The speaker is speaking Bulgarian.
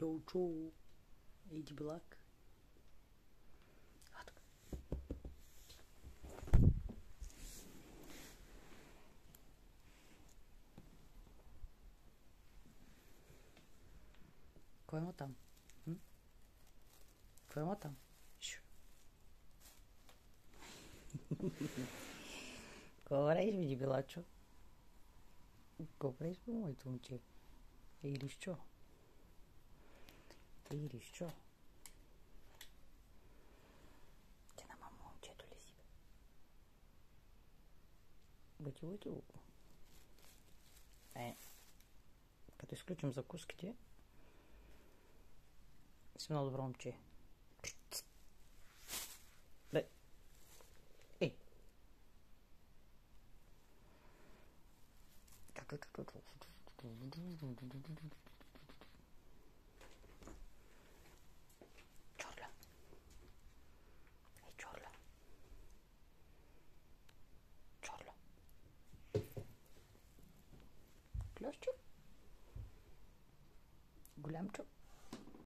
Дебелячо. Ей, дебелак. Кой има там? Кой има там? Какво правиш, бе, дебелачо? Какво правиш, бе, моето момче? Ей, лишчо. Ей, лишчо. Ти на мама момчето ли си, бе? Бъти. Като изключим закуските, си много добро момче. Бе. Ей. Чорля. Ей, чорля. Чорля. Клещчо. Голямчо.